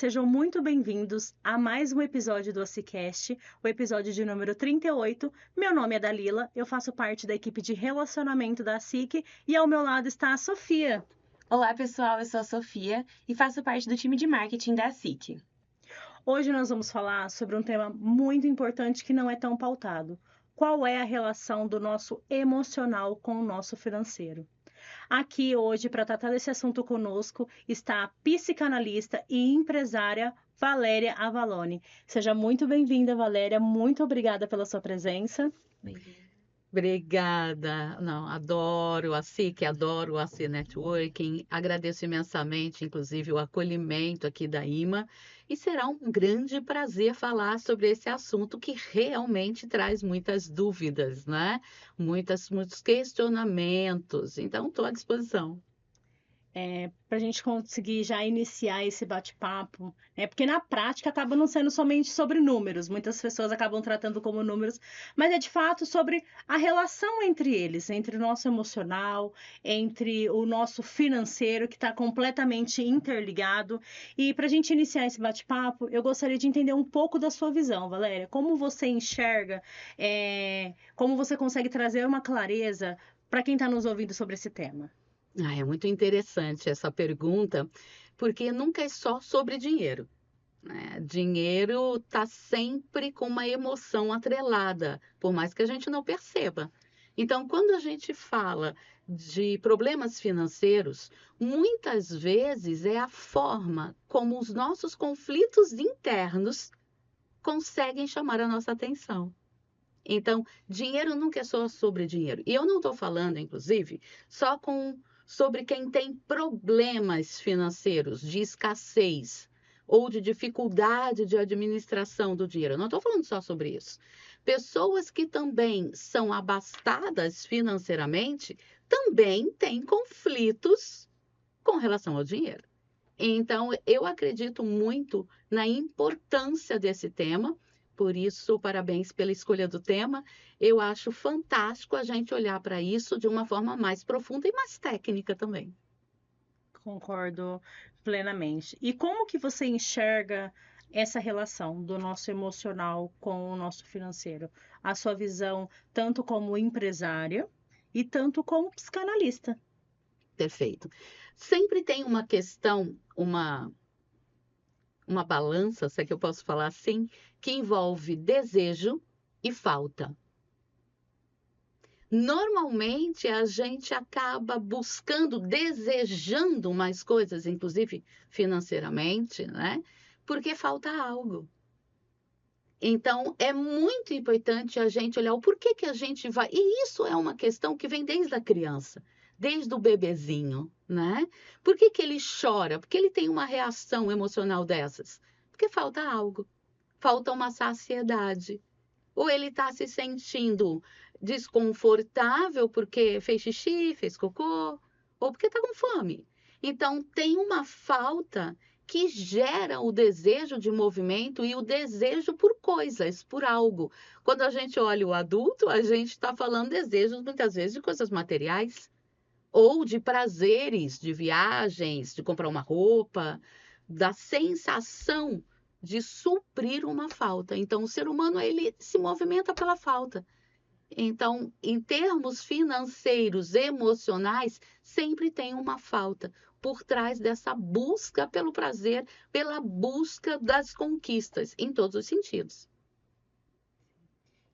Sejam muito bem-vindos a mais um episódio do OCCast, o episódio de número 38. Meu nome é Dalila, eu faço parte da equipe de relacionamento da SIC e ao meu lado está a Sofia. Olá, pessoal, eu sou a Sofia e faço parte do time de marketing da SIC. Hoje nós vamos falar sobre um tema muito importante que não é tão pautado. Qual é a relação do nosso emocional com o nosso financeiro? Aqui hoje, para tratar desse assunto conosco, está a psicanalista e empresária Valéria Avalone. Seja muito bem-vinda, Valéria. Muito obrigada pela sua presença. Obrigada. Não, adoro a SIC, adoro o AC Networking. Agradeço imensamente, inclusive, o acolhimento aqui da IMA. E será um grande prazer falar sobre esse assunto que realmente traz muitas dúvidas, né? Muitos questionamentos. Então, estou à disposição. Para a gente conseguir já iniciar esse bate-papo, né? Porque na prática acaba não sendo somente sobre números, muitas pessoas acabam tratando como números, mas é de fato sobre a relação entre eles, entre o nosso emocional, entre o nosso financeiro, que está completamente interligado. E para a gente iniciar esse bate-papo, eu gostaria de entender um pouco da sua visão, Valéria. Como você enxerga, como você consegue trazer uma clareza para quem está nos ouvindo sobre esse tema? É muito interessante essa pergunta, porque nunca é só sobre dinheiro, né? Dinheiro está sempre com uma emoção atrelada, por mais que a gente não perceba. Então, quando a gente fala de problemas financeiros, muitas vezes é a forma como os nossos conflitos internos conseguem chamar a nossa atenção. Então, dinheiro nunca é só sobre dinheiro. E eu não estou falando, inclusive, só sobre quem tem problemas financeiros, de escassez ou de dificuldade de administração do dinheiro. Eu não estou falando só sobre isso. Pessoas que também são abastadas financeiramente também têm conflitos com relação ao dinheiro. Então, eu acredito muito na importância desse tema, por isso, parabéns pela escolha do tema. Eu acho fantástico a gente olhar para isso de uma forma mais profunda e mais técnica também. Concordo plenamente. E como que você enxerga essa relação do nosso emocional com o nosso financeiro? A sua visão tanto como empresária e tanto como psicanalista. Perfeito. Sempre tem uma questão, uma balança, se é que eu posso falar assim, que envolve desejo e falta. Normalmente a gente acaba buscando, desejando mais coisas, inclusive financeiramente, né? Porque falta algo. Então, é muito importante a gente olhar o porquê que a gente vai. E isso é uma questão que vem desde a criança, desde o bebezinho, né? Por que que ele chora? Porque ele tem uma reação emocional dessas? Porque falta algo, falta uma saciedade. Ou ele está se sentindo desconfortável porque fez xixi, fez cocô, ou porque está com fome. Então, tem uma falta que gera o desejo de movimento e o desejo por coisas, por algo. Quando a gente olha o adulto, a gente está falando desejos muitas vezes de coisas materiais, ou de prazeres, de viagens, de comprar uma roupa, da sensação de suprir uma falta. Então, o ser humano, ele se movimenta pela falta. Então, em termos financeiros, emocionais, sempre tem uma falta por trás dessa busca pelo prazer, pela busca das conquistas, em todos os sentidos.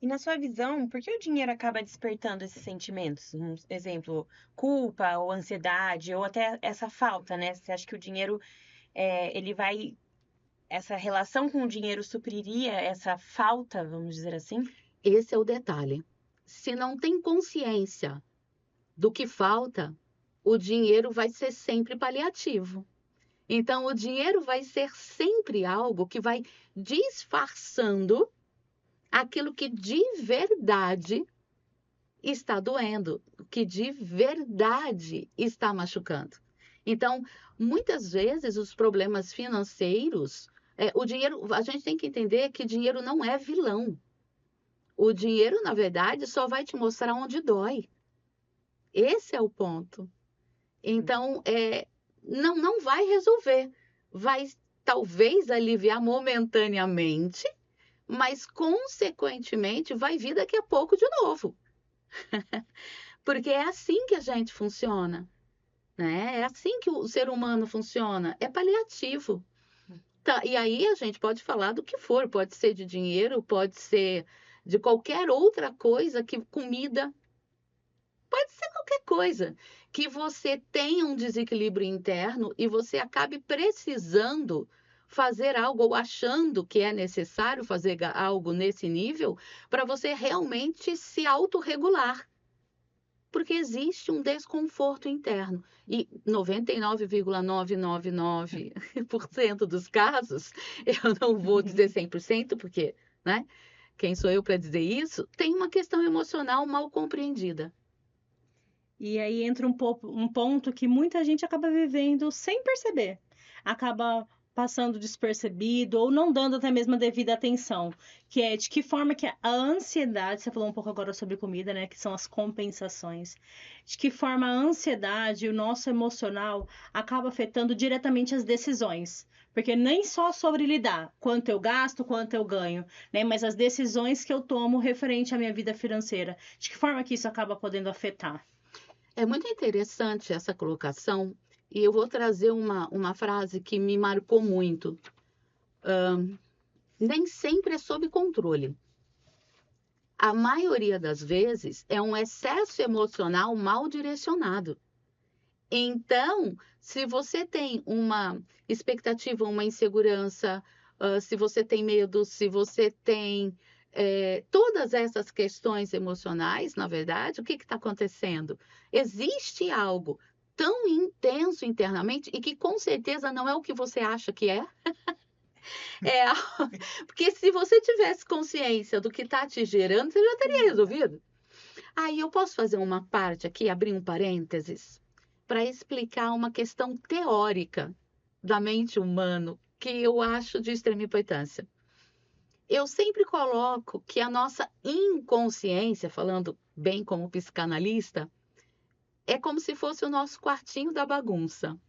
E na sua visão, por que o dinheiro acaba despertando esses sentimentos? Um exemplo, culpa ou ansiedade, ou até essa falta, né? Você acha que o dinheiro, ele vai... Essa relação com o dinheiro supriria essa falta, vamos dizer assim? Esse é o detalhe. Se não tem consciência do que falta, o dinheiro vai ser sempre paliativo. Então, o dinheiro vai ser sempre algo que vai disfarçando aquilo que de verdade está doendo, que de verdade está machucando. Então, muitas vezes os problemas financeiros, o dinheiro, a gente tem que entender que dinheiro não é vilão. O dinheiro, na verdade, só vai te mostrar onde dói. Esse é o ponto. Então, não vai resolver. Vai talvez aliviar momentaneamente, mas consequentemente vai vir daqui a pouco de novo. Porque é assim que a gente funciona, né? É assim que o ser humano funciona, é paliativo. Tá, e aí a gente pode falar do que for, pode ser de dinheiro, pode ser de qualquer outra coisa, que comida, pode ser qualquer coisa, que você tenha um desequilíbrio interno e você acabe precisando fazer algo ou achando que é necessário fazer algo nesse nível para você realmente se autorregular. Porque existe um desconforto interno. E 99,999% dos casos, eu não vou dizer 100%, porque, né? Quem sou eu para dizer isso? Tem uma questão emocional mal compreendida. E aí entra um ponto que muita gente acaba vivendo sem perceber. Acaba passando despercebido ou não dando até mesmo a devida atenção. Que é de que forma que a ansiedade, você falou um pouco agora sobre comida, né? Que são as compensações. De que forma a ansiedade e o nosso emocional acaba afetando diretamente as decisões. Porque nem só sobre lidar, quanto eu gasto, quanto eu ganho, né? Mas as decisões que eu tomo referente à minha vida financeira. De que forma que isso acaba podendo afetar? É muito interessante essa colocação, e eu vou trazer uma frase que me marcou muito. Nem sempre é sob controle. A maioria das vezes é um excesso emocional mal direcionado. Então, se você tem uma expectativa, uma insegurança, se você tem medo, se você tem todas essas questões emocionais, na verdade, o que está acontecendo? Existe algo tão intenso internamente e que com certeza não é o que você acha que é. É, porque se você tivesse consciência do que está te gerando, você já teria resolvido. Aí eu posso fazer uma parte aqui, abrir um parênteses, para explicar uma questão teórica da mente humana que eu acho de extrema importância. Eu sempre coloco que a nossa inconsciência, falando bem como psicanalista, é como se fosse o nosso quartinho da bagunça.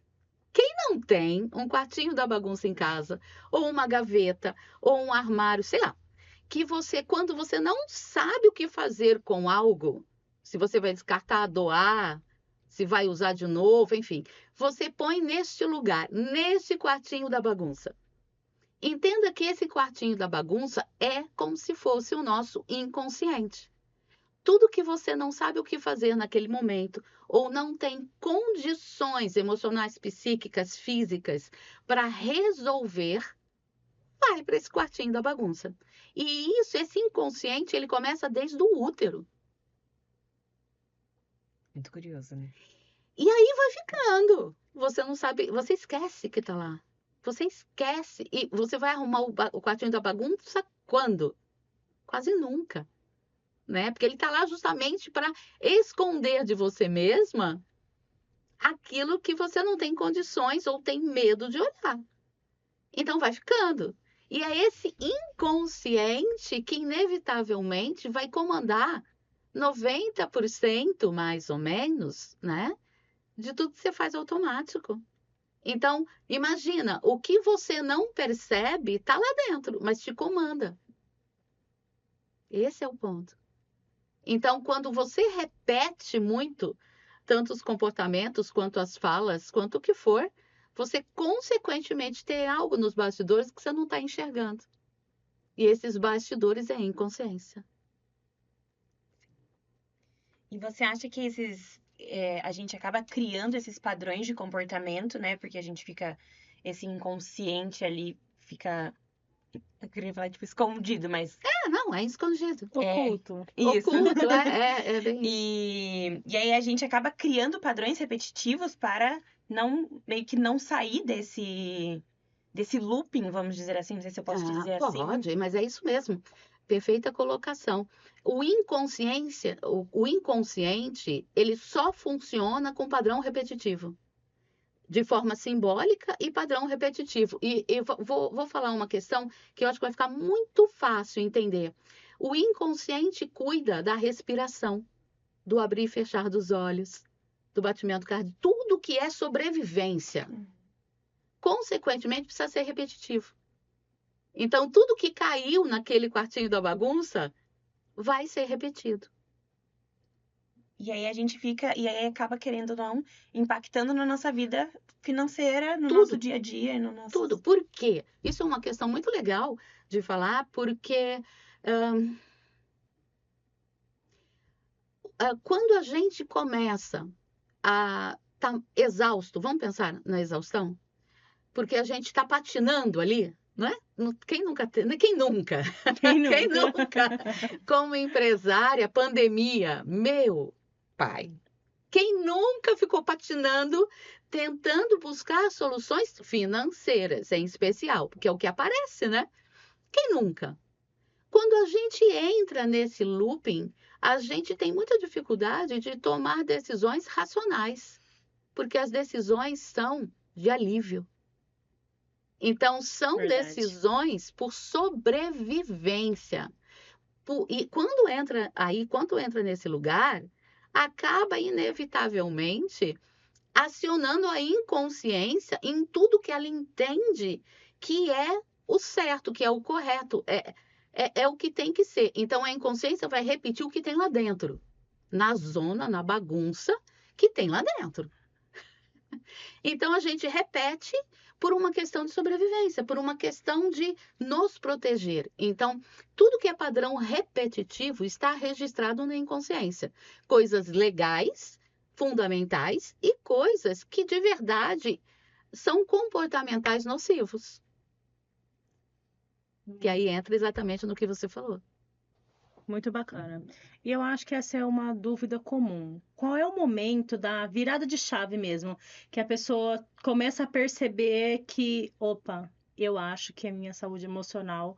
Quem não tem um quartinho da bagunça em casa, ou uma gaveta, ou um armário, sei lá, que você, quando você não sabe o que fazer com algo, se você vai descartar, doar, se vai usar de novo, enfim, você põe neste lugar, neste quartinho da bagunça. Entenda que esse quartinho da bagunça é como se fosse o nosso inconsciente. Tudo que você não sabe o que fazer naquele momento, ou não tem condições emocionais, psíquicas, físicas para resolver, vai para esse quartinho da bagunça. E isso, esse inconsciente, ele começa desde o útero. Muito curioso, né? E aí vai ficando. Você não sabe, você esquece que está lá. Você esquece. E você vai arrumar o quartinho da bagunça quando? Quase nunca. Né? Porque ele está lá justamente para esconder de você mesma aquilo que você não tem condições ou tem medo de olhar. Então vai ficando. E é esse inconsciente que inevitavelmente vai comandar 90% mais ou menos, né, de tudo que você faz automático. Então, imagina, o que você não percebe está lá dentro, mas te comanda. Esse é o ponto. Então, quando você repete muito, tanto os comportamentos, quanto as falas, quanto o que for, você consequentemente tem algo nos bastidores que você não está enxergando. E esses bastidores é a inconsciência. E você acha que a gente acaba criando esses padrões de comportamento, né? Porque a gente fica, esse inconsciente ali fica, eu queria falar tipo escondido, mas Não, é escondido. Oculto. isso. Oculto, é bem isso. E aí a gente acaba criando padrões repetitivos para meio que não sair desse looping, vamos dizer assim, não sei se eu posso dizer assim. Pode, mas é isso mesmo. Perfeita colocação. O inconsciente, ele só funciona com padrão repetitivo, de forma simbólica e padrão repetitivo. E eu vou falar uma questão que eu acho que vai ficar muito fácil entender. O inconsciente cuida da respiração, do abrir e fechar dos olhos, do batimento cardíaco, tudo que é sobrevivência. consequentemente, precisa ser repetitivo. Então, tudo que caiu naquele quartinho da bagunça vai ser repetido. E aí a gente fica, e aí acaba, querendo ou não, impactando na nossa vida financeira, no nosso Tudo, dia a dia, no nosso... tudo. Por quê? Isso é uma questão muito legal de falar, porque quando a gente começa a estar exausto, vamos pensar na exaustão? Porque a gente está patinando ali, não é? Quem nunca, quem nunca, Quem quem nunca? nunca, como empresária, pandemia, meu pai, quem nunca ficou patinando, tentando buscar soluções financeiras, em especial, porque é o que aparece, né? Quem nunca? Quando a gente entra nesse looping, a gente tem muita dificuldade de tomar decisões racionais, porque as decisões são de alívio. Então, são Verdade. decisões por sobrevivência. E quando entra nesse lugar, acaba inevitavelmente acionando a inconsciência em tudo que ela entende que é o certo, que é o correto, é o que tem que ser. Então, a inconsciência vai repetir o que tem lá dentro, na zona, na bagunça que tem lá dentro. Então, a gente repete por uma questão de sobrevivência, por uma questão de nos proteger. Então, tudo que é padrão repetitivo está registrado na inconsciência. Coisas legais, fundamentais e coisas que de verdade são comportamentais nocivos. Que aí entra exatamente no que você falou. Muito bacana. E eu acho que essa é uma dúvida comum. Qual é o momento da virada de chave mesmo? Que a pessoa começa a perceber que, opa, eu acho que a minha saúde emocional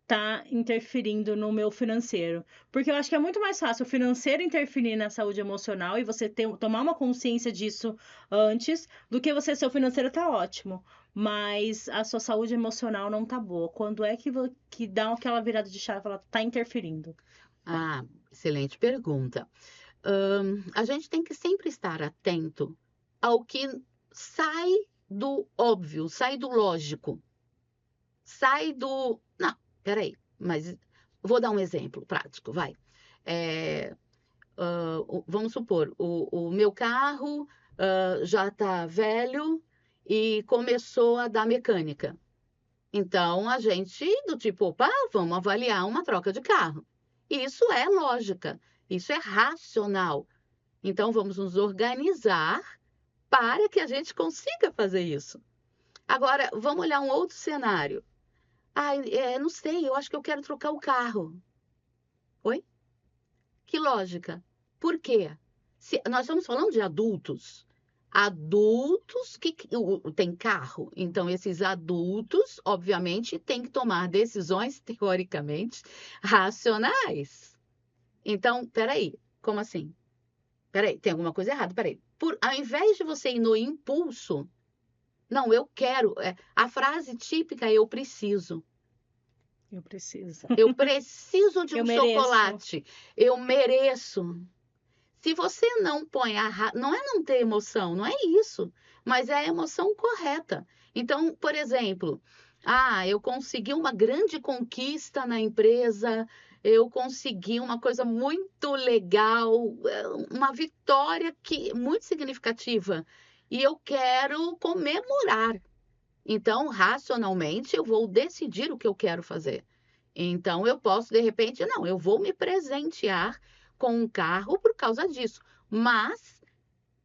tá interferindo no meu financeiro. Porque eu acho que é muito mais fácil o financeiro interferir na saúde emocional e você tomar uma consciência disso antes do que você, seu financeiro tá ótimo, mas a sua saúde emocional não tá boa. Quando é que dá aquela virada de chave, ela tá interferindo? Ah, excelente pergunta. A gente tem que sempre estar atento ao que sai do óbvio, sai do lógico, sai do. Não, peraí, mas vou dar um exemplo prático, vai. Vamos supor, o meu carro já está velho e começou a dar mecânica. Então, a gente, do tipo, opa, vamos avaliar uma troca de carro. Isso é lógica, isso é racional. Então, vamos nos organizar para que a gente consiga fazer isso. Agora, vamos olhar um outro cenário. Não sei, eu acho que eu quero trocar o carro. Oi? Que lógica? Por quê? Nós estamos falando de adultos. Adultos que têm carro. Então, esses adultos, obviamente, têm que tomar decisões, teoricamente, racionais. Então, peraí, como assim? Peraí, tem alguma coisa errada, peraí. Ao invés de você ir no impulso, não, eu quero. A frase típica é eu preciso. Eu preciso. Eu preciso de Eu um mereço. chocolate. Eu mereço. Se você não põe não é não ter emoção, não é isso, mas é a emoção correta. Então, por exemplo, eu consegui uma grande conquista na empresa, eu consegui uma coisa muito legal, uma vitória muito significativa, e eu quero comemorar. Então, racionalmente, eu vou decidir o que eu quero fazer. Então, eu posso, de repente, não, eu vou me presentear com um carro por causa disso. Mas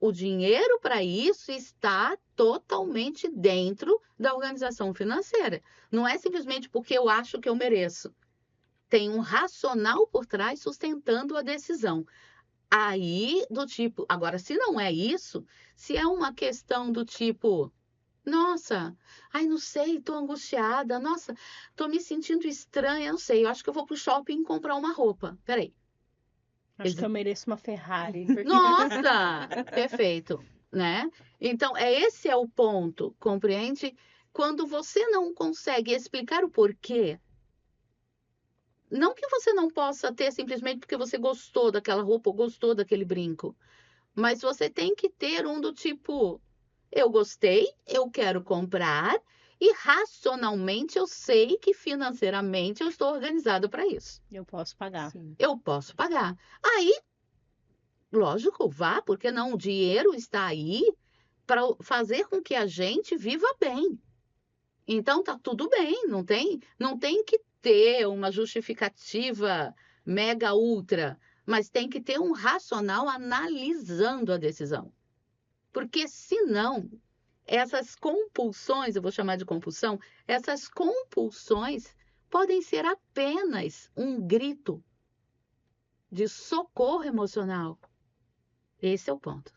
o dinheiro para isso está totalmente dentro da organização financeira. Não é simplesmente porque eu acho que eu mereço. Tem um racional por trás sustentando a decisão. Aí, do tipo, agora, se não é isso, se é uma questão do tipo, nossa, não sei, tô angustiada, nossa, tô me sentindo estranha, não sei, eu acho que eu vou pro shopping comprar uma roupa. Peraí. Acho que eu mereço uma Ferrari. Nossa, perfeito, né? Então, esse é o ponto, compreende? Quando você não consegue explicar o porquê, não que você não possa ter simplesmente porque você gostou daquela roupa ou gostou daquele brinco, mas você tem que ter um do tipo, Eu gostei, eu quero comprar e racionalmente eu sei que financeiramente eu estou organizado para isso. Eu posso pagar. Sim. Eu posso pagar. Aí, lógico, vá, porque não? O dinheiro está aí para fazer com que a gente viva bem. Então tá tudo bem, não tem que ter uma justificativa mega ultra, mas tem que ter um racional analisando a decisão. Porque senão, essas compulsões, eu vou chamar de compulsão, essas compulsões podem ser apenas um grito de socorro emocional. Esse é o ponto.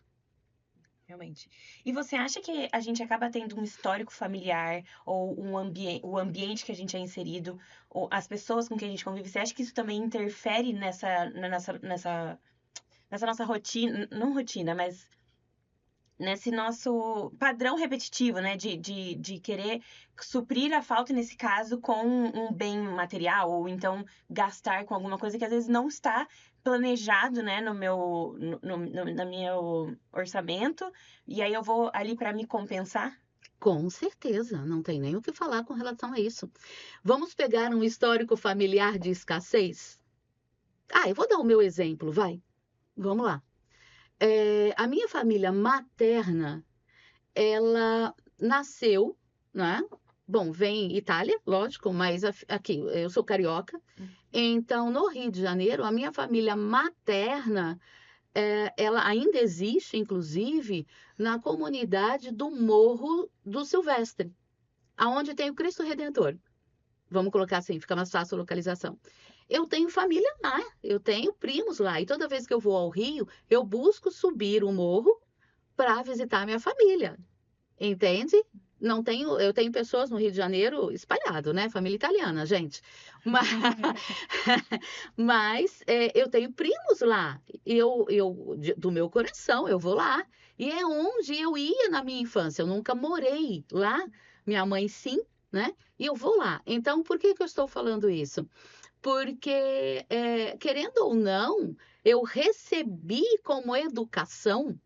Realmente. E você acha que a gente acaba tendo um histórico familiar ou o ambiente que a gente é inserido, ou as pessoas com quem a gente convive, você acha que isso também interfere nessa nossa rotina, não rotina, mas nesse nosso padrão repetitivo, né? De querer suprir a falta, nesse caso, com um bem material, ou então gastar com alguma coisa que às vezes não está planejado, né, no meu orçamento, e aí eu vou ali para me compensar? Com certeza, não tem nem o que falar com relação a isso. Vamos pegar um histórico familiar de escassez? Eu vou dar o meu exemplo, vai. Vamos lá. A minha família materna, ela nasceu, né? Bom, vem Itália, lógico, mas aqui, eu sou carioca. Então, no Rio de Janeiro, a minha família materna, ela ainda existe, inclusive, na comunidade do Morro do Silvestre, aonde tem o Cristo Redentor. Vamos colocar assim, fica mais fácil a localização. Eu tenho família lá, eu tenho primos lá, e toda vez que eu vou ao Rio, eu busco subir o morro para visitar minha família, entende? Eu tenho pessoas no Rio de Janeiro espalhado, né? Família italiana, gente. Mas eu tenho primos lá, do meu coração, eu vou lá. E é onde eu ia na minha infância, eu nunca morei lá, minha mãe sim, né? E eu vou lá. Então, por que eu estou falando isso? Porque, querendo ou não, eu recebi como educação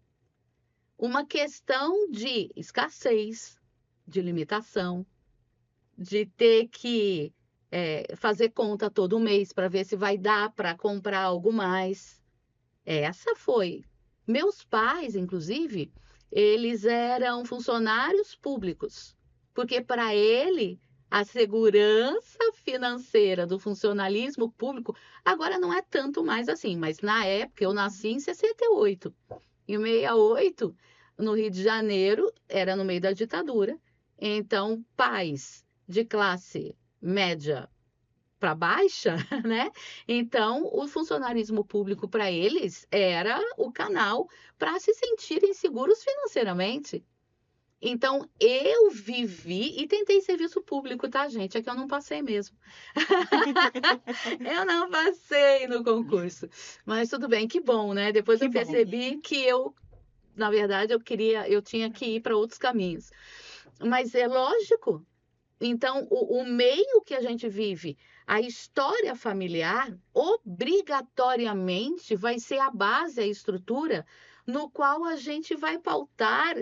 uma questão de escassez, de limitação, de ter que fazer conta todo mês para ver se vai dar para comprar algo mais. Essa foi. Meus pais, inclusive, eles eram funcionários públicos, porque para ele a segurança financeira do funcionalismo público agora não é tanto mais assim, mas na época eu nasci em 68. Em 68, no Rio de Janeiro, era no meio da ditadura. Então, pais de classe média para baixa, né? Então, o funcionarismo público para eles era o canal para se sentirem seguros financeiramente. Então, eu vivi e tentei serviço público, tá, gente? É que eu não passei mesmo. Eu não passei no concurso. Mas tudo bem, que bom, né? Depois Que eu bom. percebi que na verdade, eu tinha que ir para outros caminhos. Mas é lógico. Então, o meio que a gente vive, a história familiar, obrigatoriamente vai ser a base, a estrutura no qual a gente vai pautar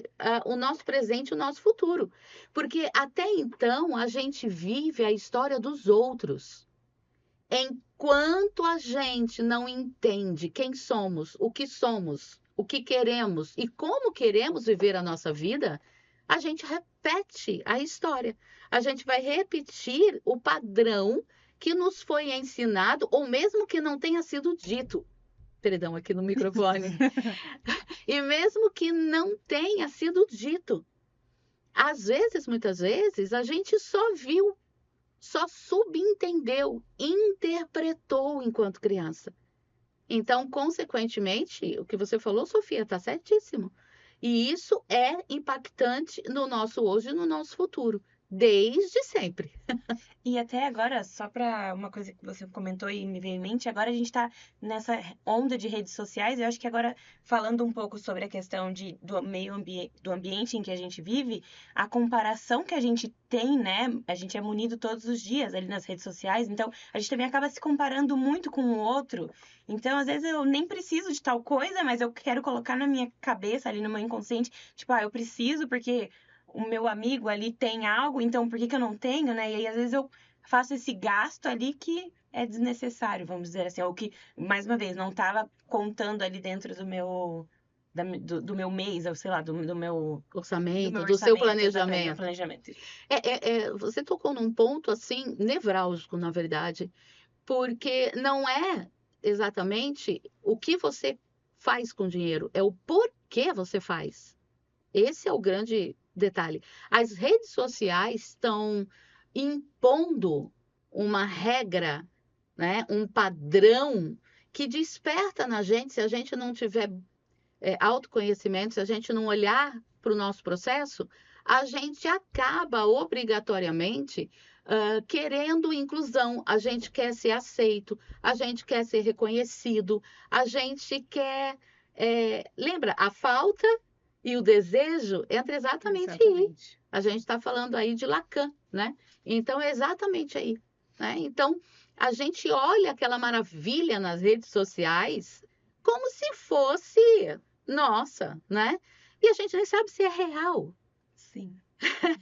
o nosso presente e o nosso futuro. Porque até então a gente vive a história dos outros. Enquanto a gente não entende quem somos, o que queremos e como queremos viver a nossa vida, a gente repete a história. A gente vai repetir o padrão que nos foi ensinado, ou mesmo que não tenha sido dito. Perdão, aqui no microfone. E mesmo que não tenha sido dito. Às vezes, muitas vezes, a gente só viu, só subentendeu, interpretou enquanto criança. Então, consequentemente, o que você falou, Sofia, está certíssimo. E isso é impactante no nosso hoje e no nosso futuro. desde sempre. E até agora, só para uma coisa que você comentou e me veio em mente, agora a gente está nessa onda de redes sociais. Eu acho que agora, falando um pouco sobre a questão do meio ambiente, do ambiente em que a gente vive, a comparação que a gente tem, né? A gente é munido todos os dias ali nas redes sociais, então a gente também acaba se comparando muito com o outro. Então, às vezes, eu nem preciso de tal coisa, mas eu quero colocar na minha cabeça, ali no meu inconsciente, tipo, eu preciso porque o meu amigo ali tem algo, então por que que eu não tenho, né? E aí, às vezes, eu faço esse gasto ali que é desnecessário, vamos dizer assim, ou que, mais uma vez, não estava contando ali dentro do meu, do meu mês, ou sei lá, do meu Orçamento, do seu orçamento, exatamente, do meu planejamento. planejamento. Você tocou num ponto assim nevrálgico, na verdade, porque não é exatamente o que você faz com o dinheiro, é o porquê você faz. Esse é o grande detalhe. As redes sociais estão impondo uma regra, né, um padrão que desperta na gente, se a gente não tiver autoconhecimento, se a gente não olhar para o nosso processo, a gente acaba obrigatoriamente querendo inclusão, a gente quer ser aceito, a gente quer ser reconhecido, a gente quer. Lembra, a falta e o desejo entra exatamente aí. A gente está falando aí de Lacan, né? Então, é exatamente aí. Né? Então, a gente olha aquela maravilha nas redes sociais como se fosse nossa, né? E a gente nem sabe se é real. Sim,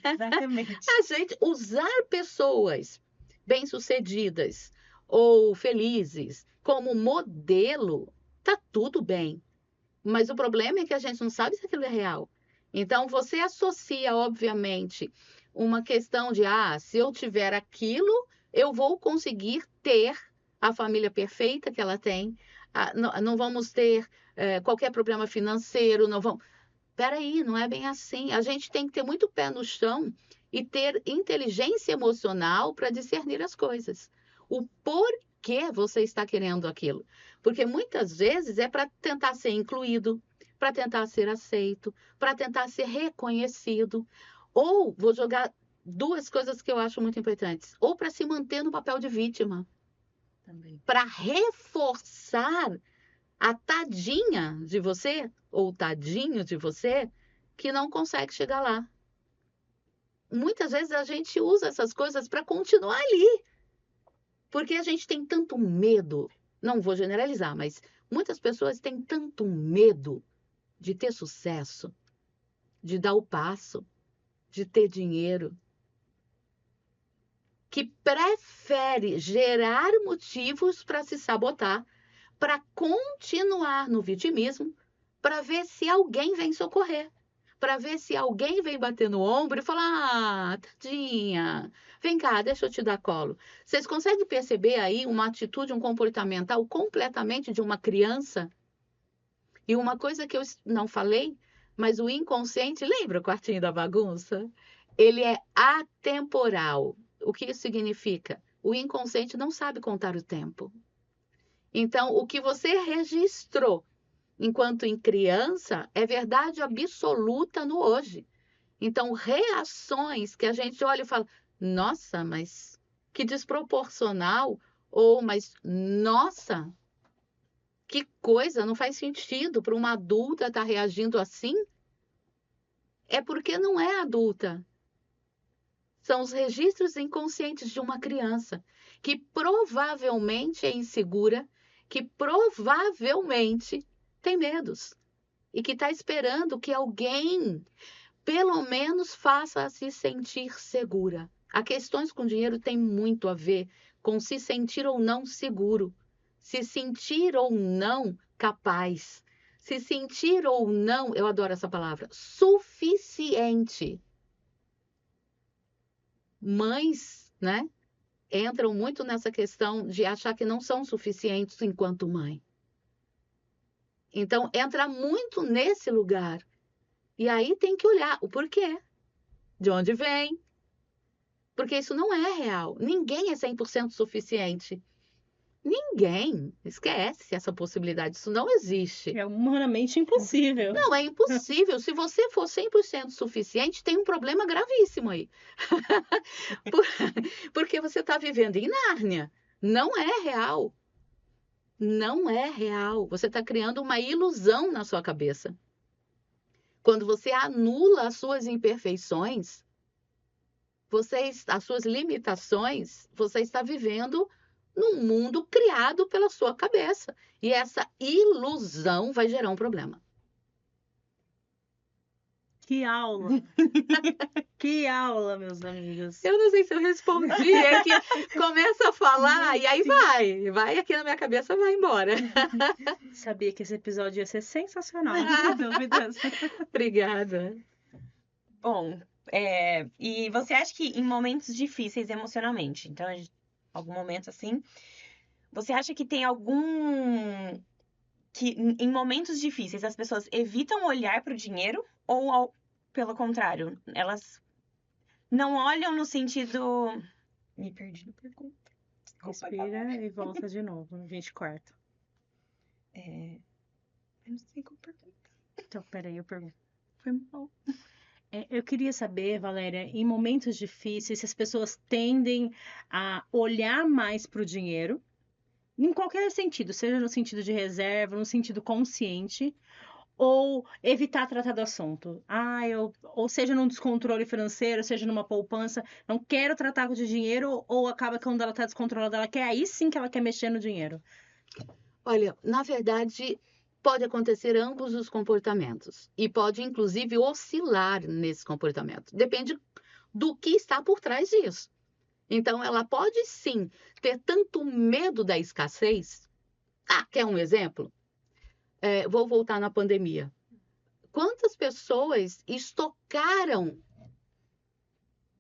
exatamente. A gente usar pessoas bem-sucedidas ou felizes como modelo, tá tudo bem. Mas o problema é que a gente não sabe se aquilo é real. Então, você associa, obviamente, uma questão de, se eu tiver aquilo, eu vou conseguir ter a família perfeita que ela tem, não vamos ter qualquer problema financeiro, não vamos. Peraí, não é bem assim. A gente tem que ter muito pé no chão e ter inteligência emocional para discernir as coisas. O porquê você está querendo aquilo. Porque muitas vezes é para tentar ser incluído, para tentar ser aceito, para tentar ser reconhecido. Ou, vou jogar duas coisas que eu acho muito importantes. Ou para se manter no papel de vítima. Também. Para reforçar a tadinha de você, ou tadinho de você, que não consegue chegar lá. Muitas vezes a gente usa essas coisas para continuar ali, porque a gente tem tanto medo, não vou generalizar, mas muitas pessoas têm tanto medo de ter sucesso, de dar o passo, de ter dinheiro, que prefere gerar motivos para se sabotar, para continuar no vitimismo, para ver se alguém vem socorrer, para ver se alguém vem bater no ombro e falar: tadinha, vem cá, deixa eu te dar colo. Vocês conseguem perceber aí uma atitude, um comportamental completamente de uma criança? E uma coisa que eu não falei, mas o inconsciente, lembra o quartinho da bagunça? Ele é atemporal. O que isso significa? O inconsciente não sabe contar o tempo. Então, o que você registrou enquanto em criança é verdade absoluta no hoje. Então, reações que a gente olha e fala: nossa, mas que desproporcional, ou mas nossa, que coisa, não faz sentido para uma adulta estar reagindo assim. É porque não é adulta. São os registros inconscientes de uma criança que provavelmente é insegura, que provavelmente tem medos e que está esperando que alguém, pelo menos, faça se sentir segura. A questões com dinheiro tem muito a ver com se sentir ou não seguro, se sentir ou não capaz, se sentir ou não, eu adoro essa palavra, suficiente. Mães, né, entram muito nessa questão de achar que não são suficientes enquanto mãe. Então, entra muito nesse lugar. E aí tem que olhar o porquê, de onde vem. Porque isso não é real. Ninguém é 100% suficiente. Ninguém esquece essa possibilidade. Isso não existe. É humanamente impossível. Não, é impossível. Se você for 100% suficiente, tem um problema gravíssimo aí. Porque você está vivendo em Nárnia. Não é real. Não é real. Você está criando uma ilusão na sua cabeça. Quando você anula as suas imperfeições, as suas limitações, você está vivendo num mundo criado pela sua cabeça. E essa ilusão vai gerar um problema. Que aula! Que aula, meus amigos. Eu não sei se eu respondi, é que começa a falar e aí vai aqui na minha cabeça, vai embora. Sabia que esse episódio ia ser sensacional, não tenho dúvidas. Obrigada. Bom, e você acha que em momentos difíceis emocionalmente, então, algum momento assim, você acha que tem que em momentos difíceis as pessoas evitam olhar para o dinheiro ou pelo contrário, elas não olham no sentido... Me perdi na pergunta. Respira e volta de novo, 24. Eu não sei como perguntar. Então, peraí, eu pergunto. Foi mal. Eu queria saber, Valéria, em momentos difíceis, se as pessoas tendem a olhar mais para o dinheiro, em qualquer sentido, seja no sentido de reserva, no sentido consciente, ou evitar tratar do assunto. Ou seja num descontrole financeiro, seja numa poupança, não quero tratar de dinheiro, ou acaba que quando ela está descontrolada, aí sim que ela quer mexer no dinheiro. Olha, na verdade, pode acontecer ambos os comportamentos e pode, inclusive, oscilar nesse comportamento. Depende do que está por trás disso. Então, ela pode, sim, ter tanto medo da escassez. Quer um exemplo? Vou voltar na pandemia. Quantas pessoas estocaram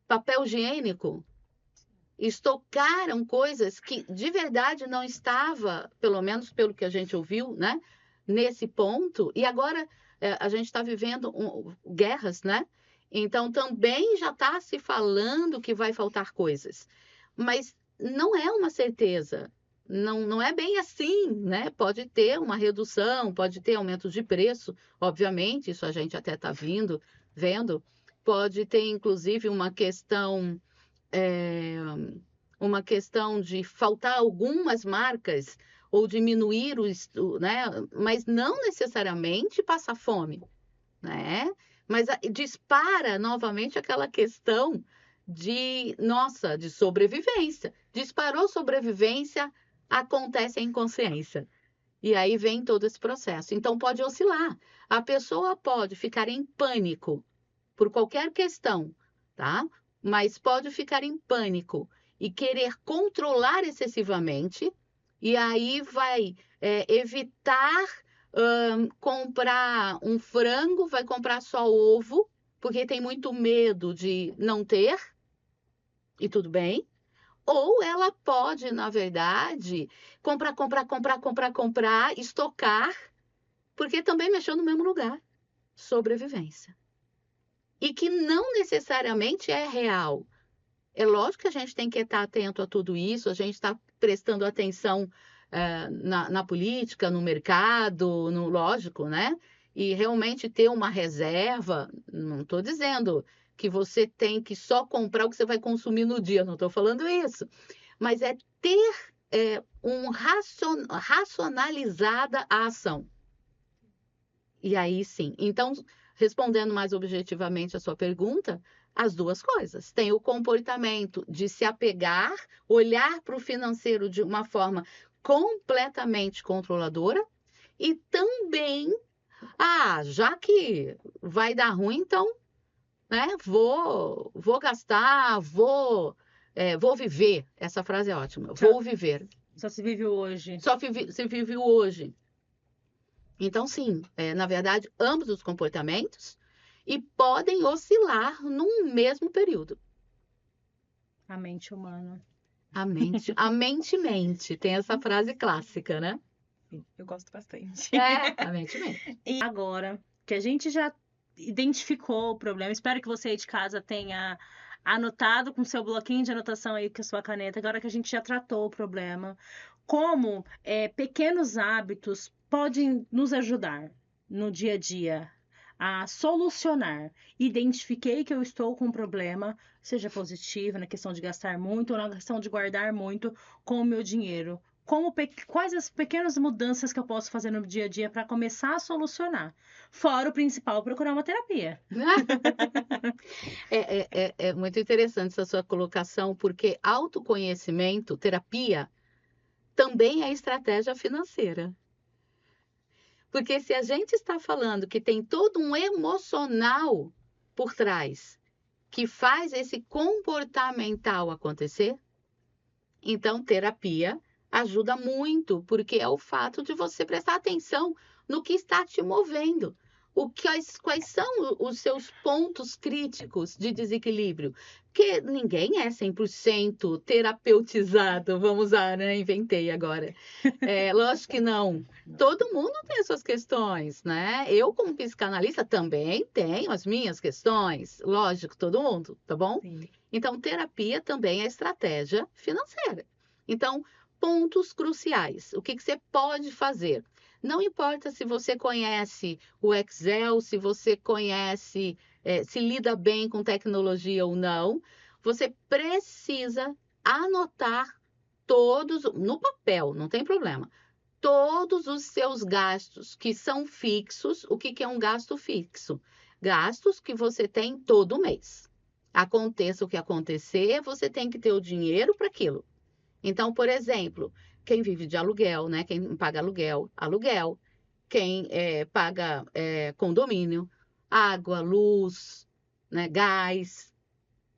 papel higiênico? Estocaram coisas que de verdade não estava, pelo menos pelo que a gente ouviu, né, nesse ponto. E agora a gente está vivendo guerras, né? Então também já está se falando que vai faltar coisas. Mas não é uma certeza. Não é bem assim, né? Pode ter uma redução, pode ter aumento de preço, obviamente, isso a gente até está vendo. Pode ter, inclusive, uma questão de faltar algumas marcas ou diminuir né? Mas não necessariamente passar fome, né? Mas dispara novamente aquela questão de sobrevivência. Disparou sobrevivência, acontece a inconsciência. E aí vem todo esse processo. Então pode oscilar. A pessoa pode ficar em pânico por qualquer questão, tá? Mas pode ficar em pânico e querer controlar excessivamente, e aí vai evitar comprar um frango, vai comprar só ovo, porque tem muito medo de não ter, e tudo bem. Ou ela pode, na verdade, comprar, estocar, porque também mexeu no mesmo lugar, sobrevivência. E que não necessariamente é real. É lógico que a gente tem que estar atento a tudo isso, a gente está prestando atenção na política, no mercado, lógico, né? E realmente ter uma reserva, não estou dizendo que você tem que só comprar o que você vai consumir no dia, não estou falando isso. Mas é ter racionalizada a ação. E aí sim. Então, respondendo mais objetivamente a sua pergunta, as duas coisas. Tem o comportamento de se apegar, olhar para o financeiro de uma forma completamente controladora e também, já que vai dar ruim, então, né, vou gastar, vou viver. Essa frase é ótima. Vou viver. Só se vive hoje. Só se vive hoje. Então, sim, na verdade, ambos os comportamentos e podem oscilar num mesmo período. A mente humana. A mente mente. Tem essa frase clássica, né? Sim, eu gosto bastante. A mente mente. E agora que a gente já identificou o problema, espero que você aí de casa tenha anotado com seu bloquinho de anotação aí, com a sua caneta, agora que a gente já tratou o problema, como pequenos hábitos podem nos ajudar no dia a dia a solucionar. Identifiquei que eu estou com um problema, seja positivo, na questão de gastar muito ou na questão de guardar muito com o meu dinheiro. Quais as pequenas mudanças que eu posso fazer no dia a dia para começar a solucionar? Fora o principal, procurar uma terapia. É muito interessante essa sua colocação, porque autoconhecimento, terapia, também é estratégia financeira. Porque se a gente está falando que tem todo um emocional por trás, que faz esse comportamental acontecer, então terapia ajuda muito, porque é o fato de você prestar atenção no que está te movendo. Quais são os seus pontos críticos de desequilíbrio? Porque ninguém é 100% terapeutizado, vamos usar, né? Inventei agora. Lógico que não. Todo mundo tem as suas questões, né? Eu, como psicanalista, também tenho as minhas questões. Lógico, todo mundo, tá bom? Sim. Então, terapia também é estratégia financeira. Então, pontos cruciais. O que você pode fazer? Não importa se você conhece o Excel, se você conhece, se lida bem com tecnologia ou não, você precisa anotar todos, no papel, não tem problema, todos os seus gastos que são fixos. O que é um gasto fixo? Gastos que você tem todo mês. Aconteça o que acontecer, você tem que ter o dinheiro para aquilo. Então, por exemplo, quem vive de aluguel, né? Quem paga aluguel. Quem paga condomínio, água, luz, né? Gás.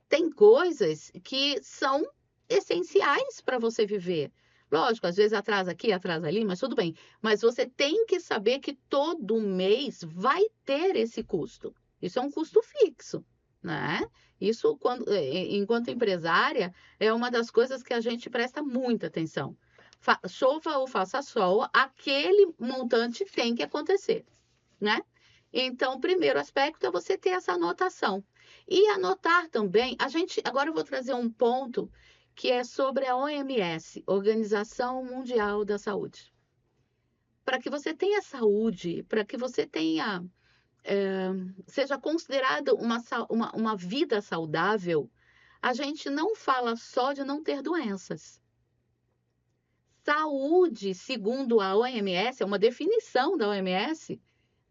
Tem coisas que são essenciais para você viver. Lógico, às vezes atrasa aqui, atrasa ali, mas tudo bem. Mas você tem que saber que todo mês vai ter esse custo. Isso é um custo fixo, né? Isso, enquanto empresária, é uma das coisas que a gente presta muita atenção. Chova ou faça sol, aquele montante tem que acontecer, né? Então, o primeiro aspecto é você ter essa anotação. E anotar também, agora eu vou trazer um ponto que é sobre a OMS, Organização Mundial da Saúde. Para que você tenha saúde, para que você tenha, seja considerado uma vida saudável, a gente não fala só de não ter doenças. Saúde, segundo a OMS, é uma definição da OMS,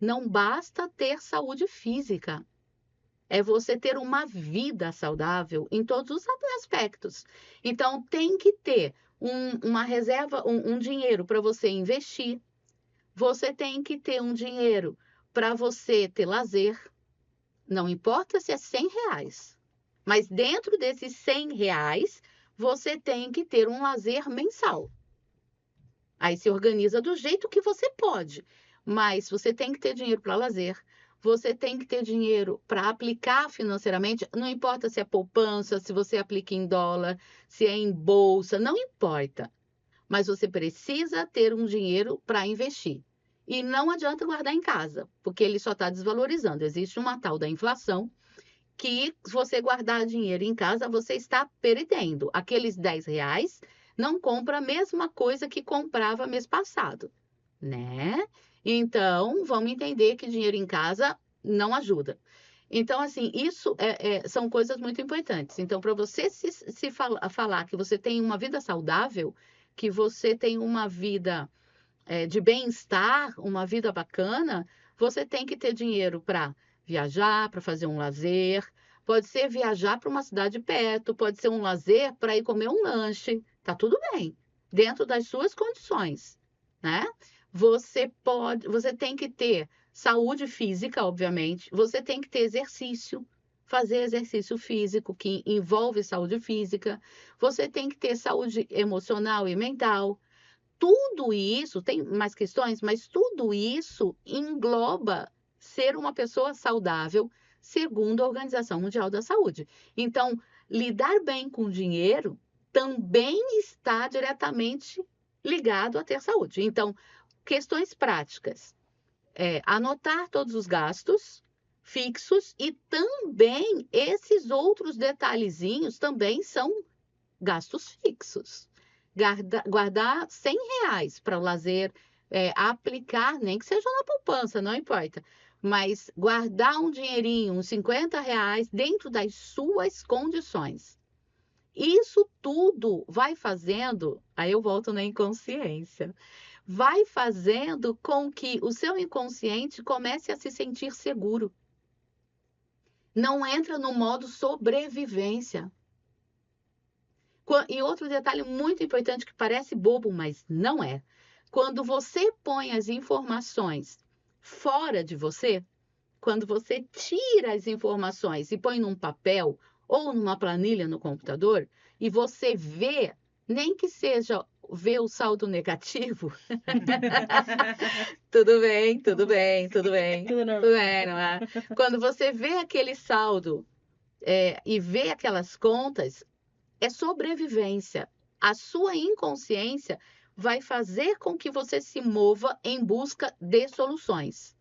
não basta ter saúde física. É você ter uma vida saudável em todos os aspectos. Então, tem que ter uma reserva, um dinheiro para você investir. Você tem que ter um dinheiro para você ter lazer. Não importa se é R$ 100. Mas dentro desses R$ 100, você tem que ter um lazer mensal. Aí se organiza do jeito que você pode. Mas você tem que ter dinheiro para lazer. Você tem que ter dinheiro para aplicar financeiramente. Não importa se é poupança, se você aplica em dólar, se é em bolsa, não importa. Mas você precisa ter um dinheiro para investir. E não adianta guardar em casa, porque ele só está desvalorizando. Existe uma tal da inflação que, se você guardar dinheiro em casa, você está perdendo. Aqueles R$ 10 não compra a mesma coisa que comprava mês passado, né? Então, vamos entender que dinheiro em casa não ajuda. Então, assim, isso são coisas muito importantes. Então, para você falar que você tem uma vida saudável, que você tem uma vida de bem-estar, uma vida bacana, você tem que ter dinheiro para viajar, para fazer um lazer. Pode ser viajar para uma cidade perto, pode ser um lazer para ir comer um lanche. Tá tudo bem, dentro das suas condições, né? Você tem que ter saúde física, obviamente. Você tem que ter exercício, fazer exercício físico que envolve saúde física. Você tem que ter saúde emocional e mental. Tudo isso, tem mais questões, mas tudo isso engloba ser uma pessoa saudável, segundo a Organização Mundial da Saúde. Então, lidar bem com dinheiro também está diretamente ligado a ter saúde. Então, questões práticas. Anotar todos os gastos fixos e também esses outros detalhezinhos também são gastos fixos. guardar R$ 100 para o lazer, aplicar, nem que seja na poupança, não importa. Mas guardar um dinheirinho, uns R$ 50 dentro das suas condições. Isso tudo vai fazendo, aí eu volto na inconsciência, vai fazendo com que o seu inconsciente comece a se sentir seguro. Não entra no modo sobrevivência. E outro detalhe muito importante que parece bobo, mas não é. Quando você põe as informações fora de você, quando você tira as informações e põe num papel ou numa planilha no computador, e você vê, nem que seja ver o saldo negativo, tudo bem, tudo bem, tudo bem, Tudo tudo bem, não é? Quando você vê aquele saldo e vê aquelas contas, é sobrevivência. A sua inconsciência vai fazer com que você se mova em busca de soluções.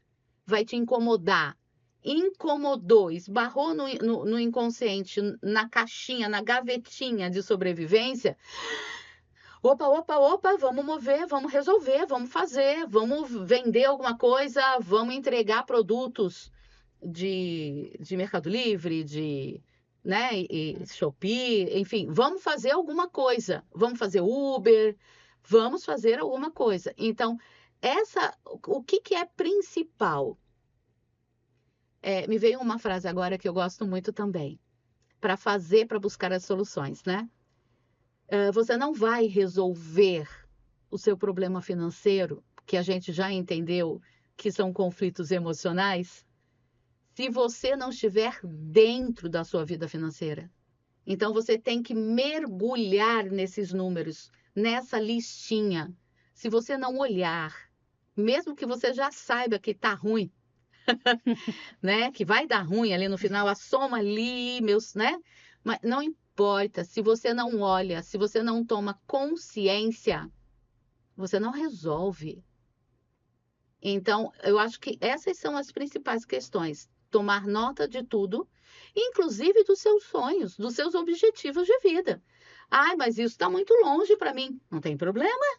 Vai te incomodar. Incomodou, esbarrou no inconsciente, na caixinha, na gavetinha de sobrevivência. Opa, vamos mover, vamos resolver, vamos fazer, vamos vender alguma coisa, vamos entregar produtos de Mercado Livre, né, e Shopee, enfim, vamos fazer alguma coisa, vamos fazer Uber, vamos fazer alguma coisa. Então, o que é principal? Me veio uma frase agora que eu gosto muito também, para buscar as soluções, né? Você não vai resolver o seu problema financeiro, que a gente já entendeu que são conflitos emocionais, se você não estiver dentro da sua vida financeira. Então, você tem que mergulhar nesses números, nessa listinha. Se você não olhar, mesmo que você já saiba que está ruim, né? Que vai dar ruim ali no final, a soma ali, né? Mas não importa, se você não olha, se você não toma consciência, você não resolve. Então, eu acho que essas são as principais questões. Tomar nota de tudo, inclusive dos seus sonhos, dos seus objetivos de vida. Ai, mas isso está muito longe para mim. Não tem problema.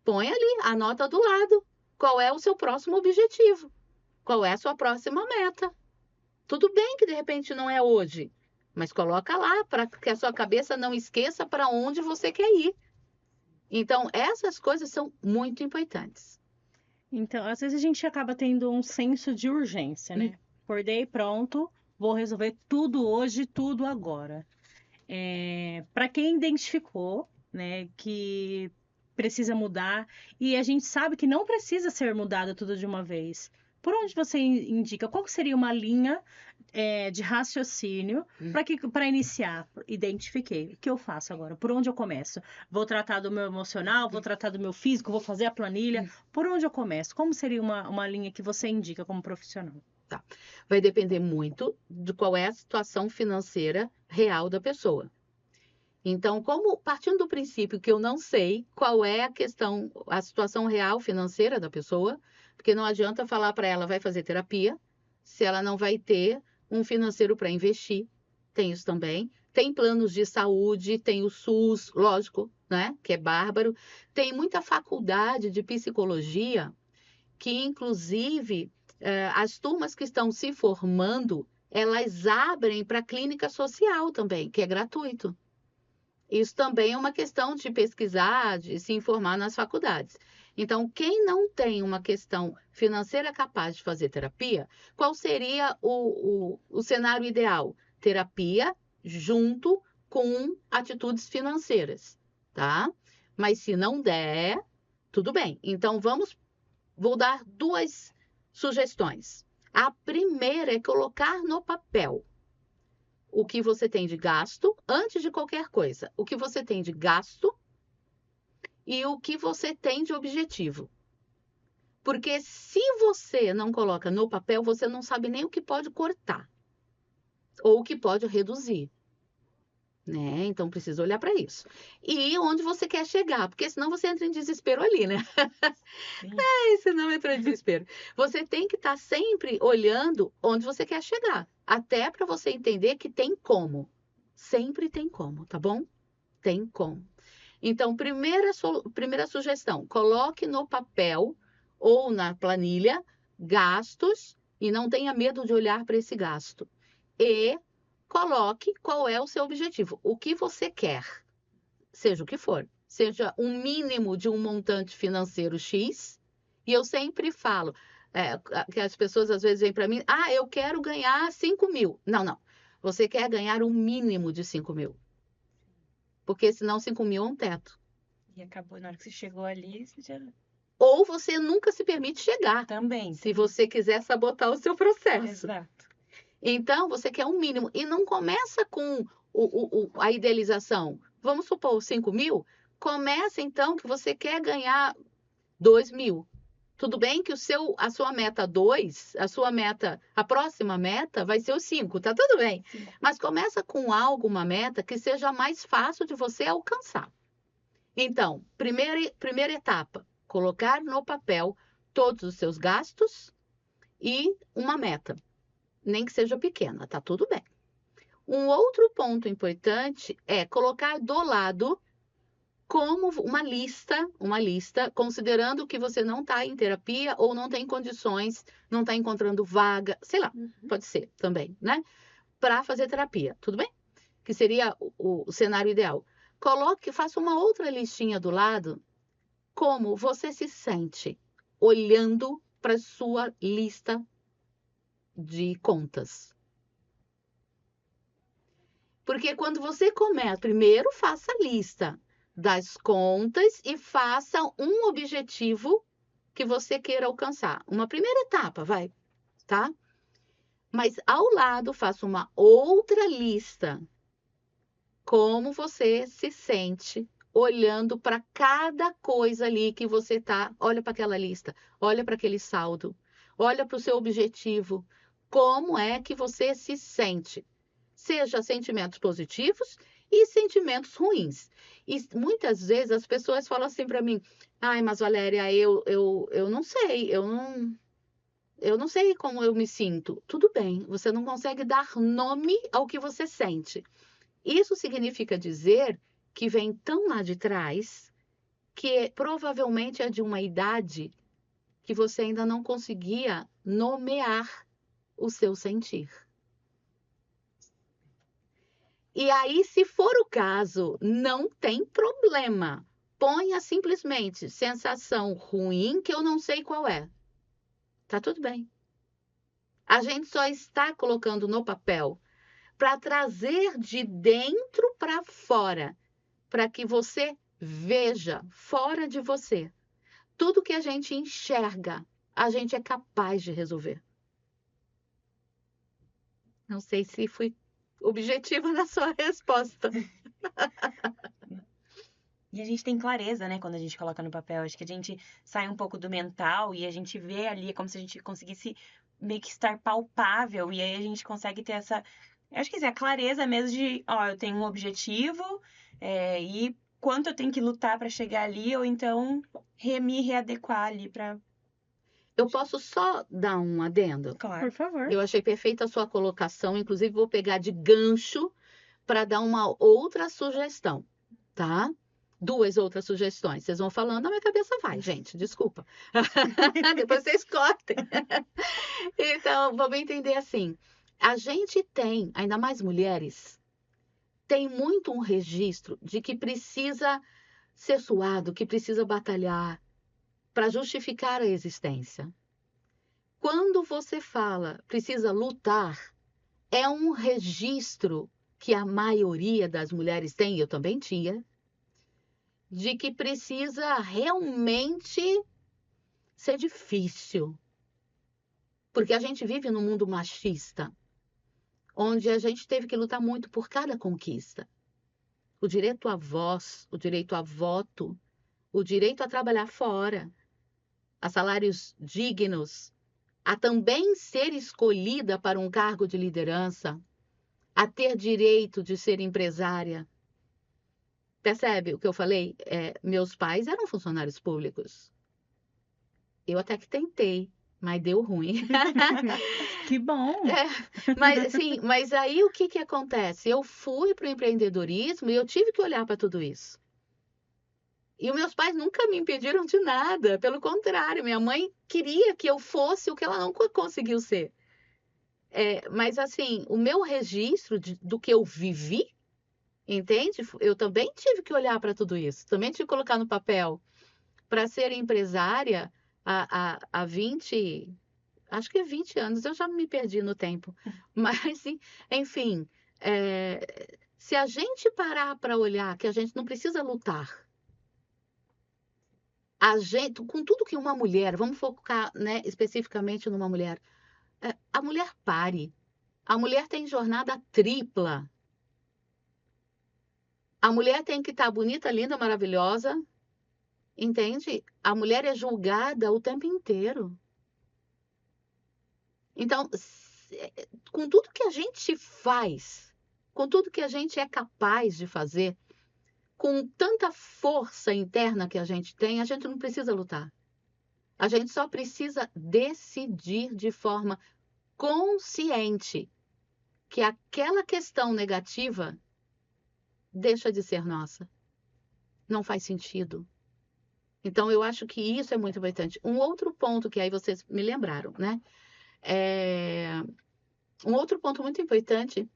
Põe ali, anota do lado. Qual é o seu próximo objetivo? Qual é a sua próxima meta? Tudo bem que de repente não é hoje, mas coloca lá para que a sua cabeça não esqueça para onde você quer ir. Então, essas coisas são muito importantes. Então, às vezes a gente acaba tendo um senso de urgência, né? Acordei, pronto, vou resolver tudo hoje, tudo agora. Para quem identificou, né, que precisa mudar, e a gente sabe que não precisa ser mudado tudo de uma vez. Por onde você indica? Qual que seria uma linha de raciocínio para iniciar? Identifiquei. O que eu faço agora? Por onde eu começo? Vou tratar do meu emocional? Vou tratar do meu físico? Vou fazer a planilha? Por onde eu começo? Como seria uma linha que você indica como profissional? Tá. Vai depender muito de qual é a situação financeira real da pessoa. Então, partindo do princípio que eu não sei qual é a situação real financeira da pessoa, porque não adianta falar para ela vai fazer terapia, se ela não vai ter um financeiro para investir. Tem isso também. Tem planos de saúde, tem o SUS, lógico, né? Que é bárbaro. Tem muita faculdade de psicologia que, inclusive, as turmas que estão se formando, elas abrem para clínica social também, que é gratuito. Isso também é uma questão de pesquisar, de se informar nas faculdades. Então, quem não tem uma questão financeira capaz de fazer terapia, qual seria o cenário ideal? Terapia junto com atitudes financeiras, tá? Mas se não der, tudo bem. Então, vou dar 2 sugestões. A primeira é colocar no papel o que você tem de gasto, antes de qualquer coisa. O que você tem de gasto e o que você tem de objetivo. Porque se você não coloca no papel, você não sabe nem o que pode cortar ou o que pode reduzir. Né? Então, precisa olhar para isso. E onde você quer chegar, porque senão você entra em desespero ali, né? Senão entra em desespero. Você tem que estar sempre olhando onde você quer chegar, até para você entender que tem como. Sempre tem como, tá bom? Tem como. Então, primeira sugestão, coloque no papel ou na planilha gastos e não tenha medo de olhar para esse gasto. E coloque qual é o seu objetivo, o que você quer, seja o que for, seja um mínimo de um montante financeiro X. E eu sempre falo, que as pessoas às vezes vêm para mim, eu quero ganhar 5.000. Não. Você quer ganhar um mínimo de 5.000. Porque senão 5.000 é um teto. E acabou, na hora que você chegou ali, você já... Ou você nunca se permite chegar, Também. se você quiser sabotar o seu processo. Exato. Então, você quer um mínimo. E não começa com a idealização. Vamos supor, 5.000. Começa, então, que você quer ganhar 2.000. Tudo bem que a sua meta 2, a próxima meta vai ser o 5, tá tudo bem. Sim. Mas começa com uma meta que seja mais fácil de você alcançar. Então, primeira etapa, colocar no papel todos os seus gastos e uma meta, nem que seja pequena, tá tudo bem. Um outro ponto importante é colocar do lado como uma lista, considerando que você não está em terapia ou não tem condições, não está encontrando vaga, sei lá, pode ser também, né? Para fazer terapia, tudo bem? Que seria o cenário ideal. Faça uma outra listinha do lado, como você se sente olhando para sua lista de contas. Porque quando você começa, primeiro faça a lista das contas e faça um objetivo que você queira alcançar. Uma primeira etapa, tá? Mas ao lado, faça uma outra lista. Como você se sente olhando para cada coisa ali que você tá. Olha para aquela lista, olha para aquele saldo, olha para o seu objetivo. Como é que você se sente? Seja sentimentos positivos e sentimentos ruins. E muitas vezes as pessoas falam assim para mim, mas Valéria, eu não sei, eu não sei como eu me sinto. Tudo bem, você não consegue dar nome ao que você sente. Isso significa dizer que vem tão lá de trás que provavelmente é de uma idade que você ainda não conseguia nomear o seu sentir. E aí, se for o caso, não tem problema. Ponha simplesmente sensação ruim que eu não sei qual é. Tá tudo bem. A gente só está colocando no papel para trazer de dentro para fora, para que você veja fora de você. Tudo que a gente enxerga, a gente é capaz de resolver. Não sei se fui objetiva na sua resposta. E a gente tem clareza, né, quando a gente coloca no papel. Acho que a gente sai um pouco do mental e a gente vê ali, é como se a gente conseguisse meio que estar palpável. E aí a gente consegue ter essa, acho que é a clareza mesmo de, eu tenho um objetivo e quanto eu tenho que lutar para chegar ali, ou então me readequar ali para... Eu posso só dar um adendo? Claro. Por favor. Eu achei perfeita a sua colocação, inclusive vou pegar de gancho para dar uma outra sugestão, tá? 2 outras sugestões. Vocês vão falando, a minha cabeça vai, gente, desculpa. Depois vocês cortem. Então, vamos entender assim. A gente tem, ainda mais mulheres, tem muito um registro de que precisa ser suado, que precisa batalhar para justificar a existência. Quando você fala precisa lutar, é um registro que a maioria das mulheres tem, eu também tinha, de que precisa realmente ser difícil. Porque a gente vive num mundo machista, onde a gente teve que lutar muito por cada conquista. O direito à voz, o direito a voto, o direito a trabalhar fora, a salários dignos, a também ser escolhida para um cargo de liderança, a ter direito de ser empresária. Percebe o que eu falei? Meus pais eram funcionários públicos. Eu até que tentei, mas deu ruim. Que bom! Mas aí o que acontece? Eu fui para o empreendedorismo e eu tive que olhar para tudo isso. E os meus pais nunca me impediram de nada, pelo contrário, minha mãe queria que eu fosse o que ela não conseguiu ser. Mas assim, o meu registro do que eu vivi, entende? Eu também tive que olhar para tudo isso, também tive que colocar no papel. Para ser empresária há 20, acho que 20 anos, eu já me perdi no tempo. Mas, enfim, se a gente parar para olhar que a gente não precisa lutar, a gente, com tudo que uma mulher, vamos focar, né, especificamente numa mulher, a mulher pare. A mulher tem jornada tripla. A mulher tem que estar bonita, linda, maravilhosa, entende? A mulher é julgada o tempo inteiro. Então, com tudo que a gente faz, com tudo que a gente é capaz de fazer, com tanta força interna que a gente tem, a gente não precisa lutar. A gente só precisa decidir de forma consciente que aquela questão negativa deixa de ser nossa. Não faz sentido. Então, eu acho que isso é muito importante. Um outro ponto que aí vocês me lembraram, né? Um outro ponto muito importante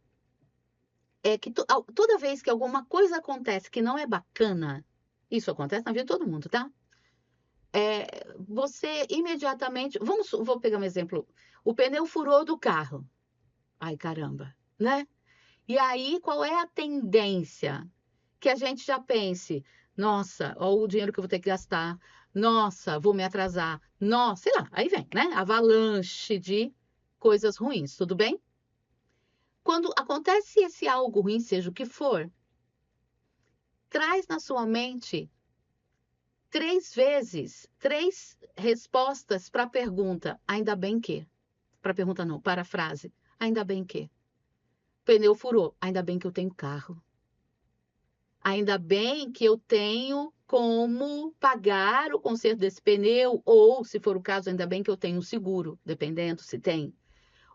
é que toda vez que alguma coisa acontece que não é bacana, isso acontece na vida de todo mundo, tá? Você imediatamente... Vou pegar um exemplo. O pneu furou do carro. Ai, caramba, né? E aí, qual é a tendência? Que a gente já pense, nossa, olha o dinheiro que eu vou ter que gastar. Nossa, vou me atrasar. Nossa, sei lá, aí vem, né? Avalanche de coisas ruins, tudo bem? Quando acontece esse algo ruim, seja o que for, traz na sua mente 3 respostas para a pergunta, ainda bem que. Para a pergunta não, para a frase, ainda bem que. Pneu furou, ainda bem que eu tenho carro. Ainda bem que eu tenho como pagar o conserto desse pneu, ou, se for o caso, ainda bem que eu tenho um seguro, dependendo se tem.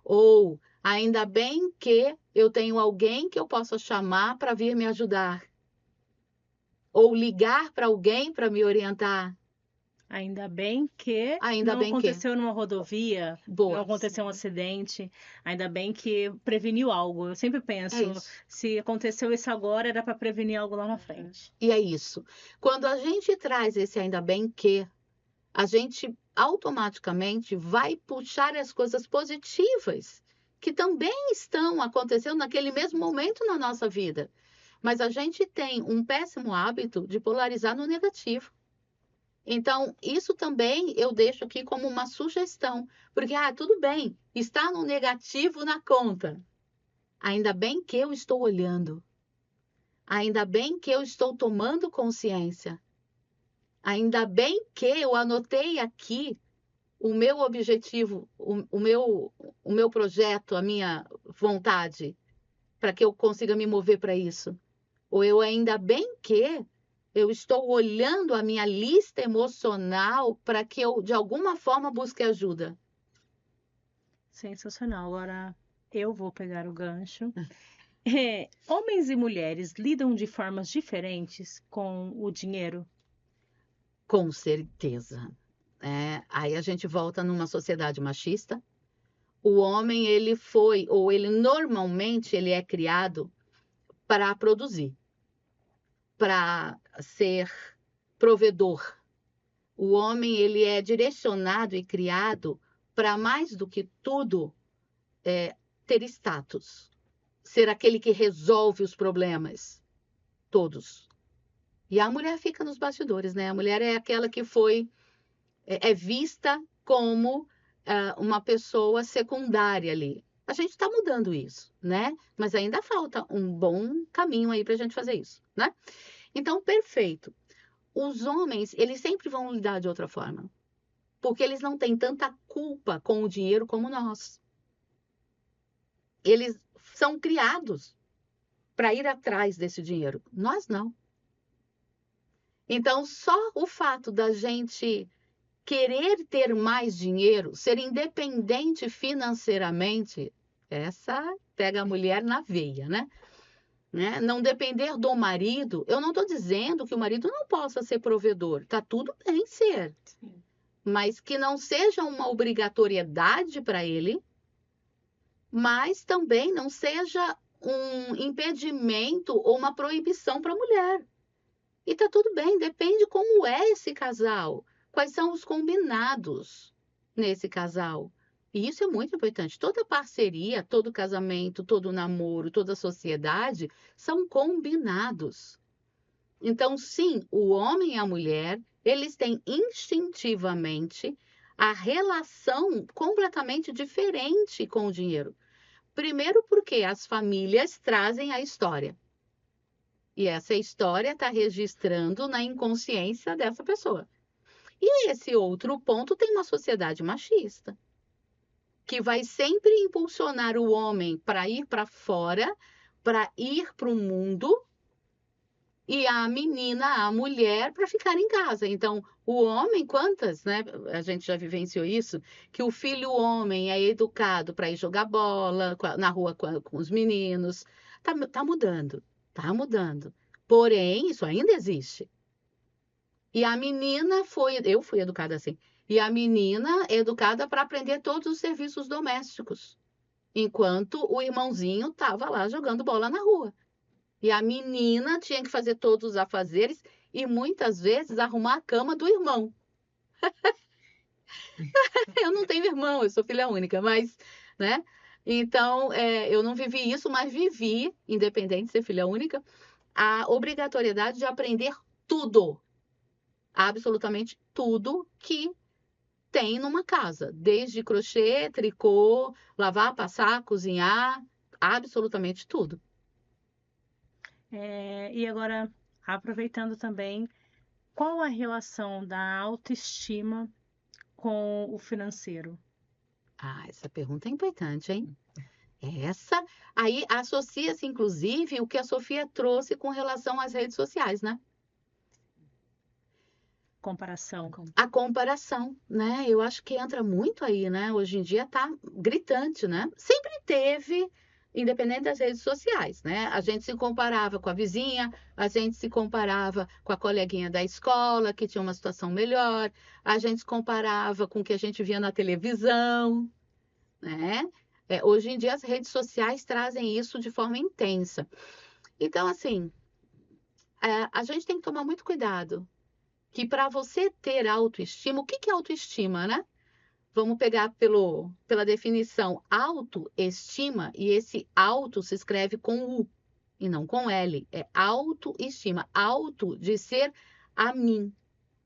Ou, ainda bem que eu tenho alguém que eu possa chamar para vir me ajudar. Ou ligar para alguém para me orientar. Ainda bem que Ainda não bem que. aconteceu numa rodovia, Boa. não aconteceu um acidente. Ainda bem que preveniu algo. Eu sempre penso, se aconteceu isso agora, era para prevenir algo lá na frente. E é isso. Quando a gente traz esse ainda bem que, a gente automaticamente vai puxar as coisas positivas que também estão acontecendo naquele mesmo momento na nossa vida. Mas a gente tem um péssimo hábito de polarizar no negativo. Então, isso também eu deixo aqui como uma sugestão, porque, tudo bem, está no negativo na conta. Ainda bem que eu estou olhando. Ainda bem que eu estou tomando consciência. Ainda bem que eu anotei aqui o meu objetivo, o meu projeto, a minha vontade, para que eu consiga me mover para isso. Ou eu ainda bem que eu estou olhando a minha lista emocional para que eu, de alguma forma, busque ajuda. Sensacional. Agora, eu vou pegar o gancho. Homens e mulheres lidam de formas diferentes com o dinheiro? Com certeza. Aí a gente volta numa sociedade machista. O homem, ele foi, ou ele normalmente, ele é criado para produzir, para ser provedor. O homem, ele é direcionado e criado para, mais do que tudo, ter status. Ser aquele que resolve os problemas. Todos. E a mulher fica nos bastidores, né? A mulher é aquela que é vista como uma pessoa secundária ali. A gente está mudando isso, né? Mas ainda falta um bom caminho aí para a gente fazer isso, né? Então, perfeito. Os homens, eles sempre vão lidar de outra forma. Porque eles não têm tanta culpa com o dinheiro como nós. Eles são criados para ir atrás desse dinheiro. Nós não. Então, só o fato da gente querer ter mais dinheiro, ser independente financeiramente, essa pega a mulher na veia, né? né? Não depender do marido. Eu não estou dizendo que o marido não possa ser provedor. Tá tudo bem ser. Sim. Mas que não seja uma obrigatoriedade para ele, mas também não seja um impedimento ou uma proibição para a mulher. E tá tudo bem, depende como é esse casal, quais são os combinados nesse casal. E isso é muito importante. Toda parceria, todo casamento, todo namoro, toda sociedade são combinados. Então, sim, o homem e a mulher, eles têm instintivamente a relação completamente diferente com o dinheiro. Primeiro porque as famílias trazem a história. E essa história está registrando na inconsciência dessa pessoa. E esse outro ponto tem uma sociedade machista, que vai sempre impulsionar o homem para ir para fora, para ir para o mundo, e a menina, a mulher, para ficar em casa. Então, o homem, quantas, né? A gente já vivenciou isso, que o filho homem é educado para ir jogar bola na rua com os meninos. Tá mudando, tá mudando. Porém, isso ainda existe. E a menina eu fui educada assim. E a menina é educada para aprender todos os serviços domésticos, enquanto o irmãozinho estava lá jogando bola na rua. E a menina tinha que fazer todos os afazeres e muitas vezes arrumar a cama do irmão. Eu não tenho irmão, eu sou filha única, mas, né? Então, eu não vivi isso, mas vivi, independente de ser filha única, a obrigatoriedade de aprender tudo, absolutamente tudo que tem numa casa, desde crochê, tricô, lavar, passar, cozinhar, absolutamente tudo. E agora, aproveitando também, qual a relação da autoestima com o financeiro? Ah, essa pergunta é importante, hein? Essa aí associa-se, inclusive, o que a Sofia trouxe com relação às redes sociais, né? Comparação. A comparação, né? Eu acho que entra muito aí, né? Hoje em dia tá gritante, né? Sempre teve, independente das redes sociais, né? A gente se comparava com a vizinha, a gente se comparava com a coleguinha da escola, que tinha uma situação melhor, a gente se comparava com o que a gente via na televisão, né? Hoje em dia as redes sociais trazem isso de forma intensa. Então, assim, a gente tem que tomar muito cuidado que para você ter autoestima, o que é autoestima, né? Vamos pegar pela definição autoestima, e esse auto se escreve com U e não com L. É autoestima. Auto de ser a mim.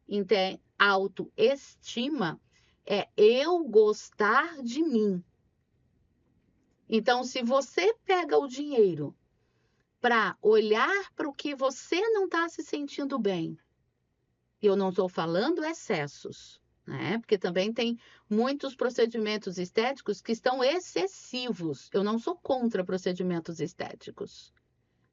Então, autoestima é eu gostar de mim. Então, se você pega o dinheiro para olhar para o que você não está se sentindo bem, eu não estou falando excessos, né? Porque também tem muitos procedimentos estéticos que estão excessivos. Eu não sou contra procedimentos estéticos,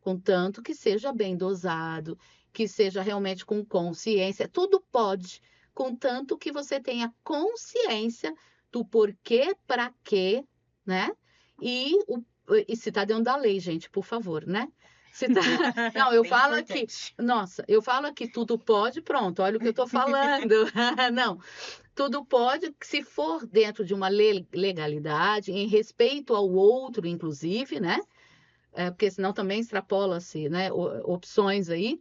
contanto que seja bem dosado, que seja realmente com consciência. Tudo pode, contanto que você tenha consciência do porquê, para quê, né? E se está dentro da lei, gente, por favor, né? Se tá... Não, eu Bem falo importante. aqui, nossa, eu falo aqui, tudo pode, pronto, olha o que eu estou falando. Não, tudo pode, se for dentro de uma legalidade, em respeito ao outro, inclusive, né? Porque senão também extrapola-se, né? Opções aí.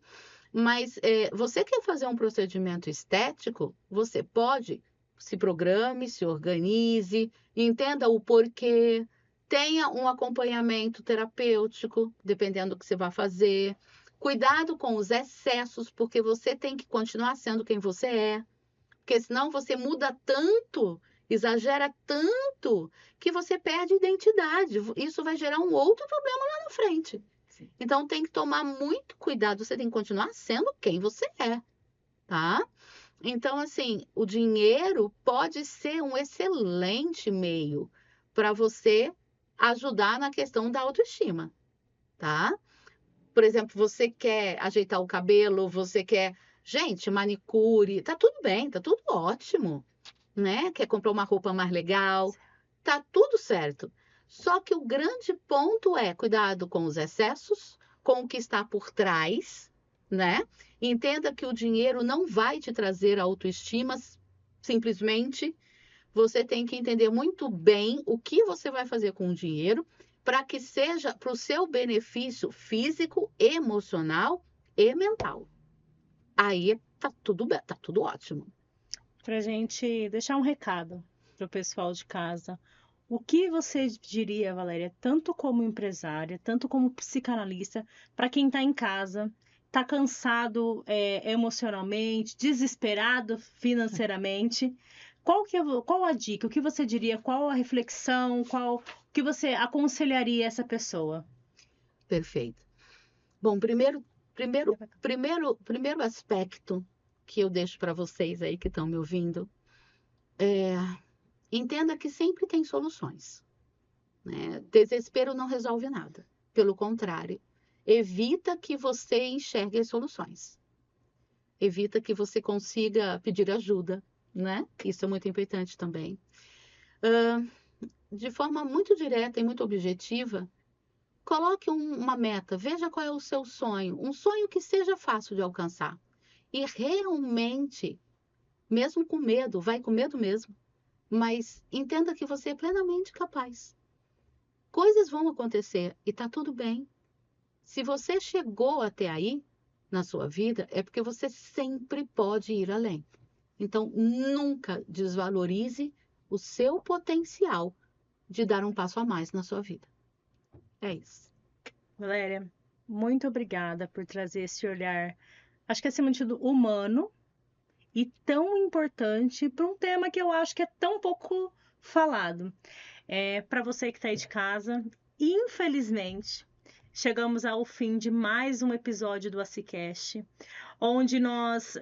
Mas você quer fazer um procedimento estético, você pode, se programe, se organize, entenda o porquê, tenha um acompanhamento terapêutico, dependendo do que você vai fazer. Cuidado com os excessos, porque você tem que continuar sendo quem você é. Porque senão você muda tanto, exagera tanto, que você perde identidade. Isso vai gerar um outro problema lá na frente. Sim. Então tem que tomar muito cuidado, você tem que continuar sendo quem você é, tá? Então, assim, o dinheiro pode ser um excelente meio para você ajudar na questão da autoestima, tá? Por exemplo, você quer ajeitar o cabelo, você quer, gente, manicure, tá tudo bem, tá tudo ótimo, né? Quer comprar uma roupa mais legal, tá tudo certo. Só que o grande ponto é cuidado com os excessos, com o que está por trás, né? Entenda que o dinheiro não vai te trazer autoestima, simplesmente você tem que entender muito bem o que você vai fazer com o dinheiro para que seja para o seu benefício físico, emocional e mental. Aí tá tudo bem, tá tudo ótimo. Pra gente deixar um recado pro pessoal de casa. O que você diria, Valéria, tanto como empresária, tanto como psicanalista, para quem está em casa, está cansado emocionalmente, desesperado financeiramente? Qual a dica? O que você diria? Qual a reflexão? O que você aconselharia essa pessoa? Perfeito. Bom, primeiro aspecto que eu deixo para vocês aí que estão me ouvindo entenda que sempre tem soluções, né? Desespero não resolve nada. Pelo contrário, evita que você enxergue as soluções. Evita que você consiga pedir ajuda, né? Isso é muito importante também. De forma muito direta e muito objetiva, coloque uma meta, veja qual é o seu sonho, um sonho que seja fácil de alcançar. E realmente, mesmo com medo, vai com medo mesmo, mas entenda que você é plenamente capaz. Coisas vão acontecer e tá tudo bem. Se você chegou até aí na sua vida, é porque você sempre pode ir além. Então, nunca desvalorize o seu potencial de dar um passo a mais na sua vida. É isso. Valéria, muito obrigada por trazer esse olhar, acho que acima de tudo, humano e tão importante para um tema que eu acho que é tão pouco falado. Para você que está aí de casa, infelizmente, chegamos ao fim de mais um episódio do AciCast, onde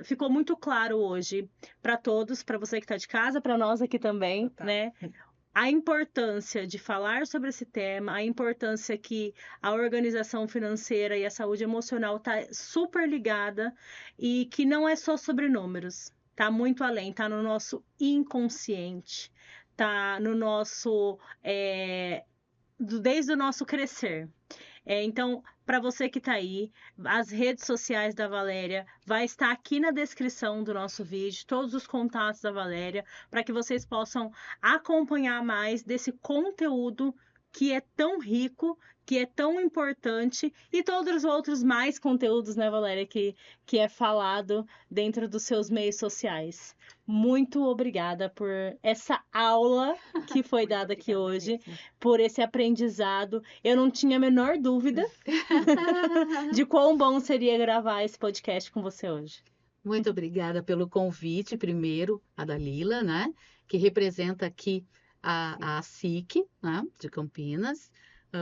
ficou muito claro hoje para todos, para você que está de casa, para nós aqui também, né? A importância de falar sobre esse tema, a importância que a organização financeira e a saúde emocional está super ligada e que não é só sobre números, está muito além, está no nosso inconsciente, está no nosso, desde o nosso crescer. Então, para você que está aí, as redes sociais da Valéria vai estar aqui na descrição do nosso vídeo, todos os contatos da Valéria, para que vocês possam acompanhar mais desse conteúdo que é tão rico, que é tão importante, e todos os outros mais conteúdos, né, Valéria, que é falado dentro dos seus meios sociais. Muito obrigada por essa aula que foi dada aqui hoje, mesmo. Por esse aprendizado. Eu não tinha a menor dúvida de quão bom seria gravar esse podcast com você hoje. Muito obrigada pelo convite, primeiro, a Dalila, né, que representa aqui a SIC, né, de Campinas.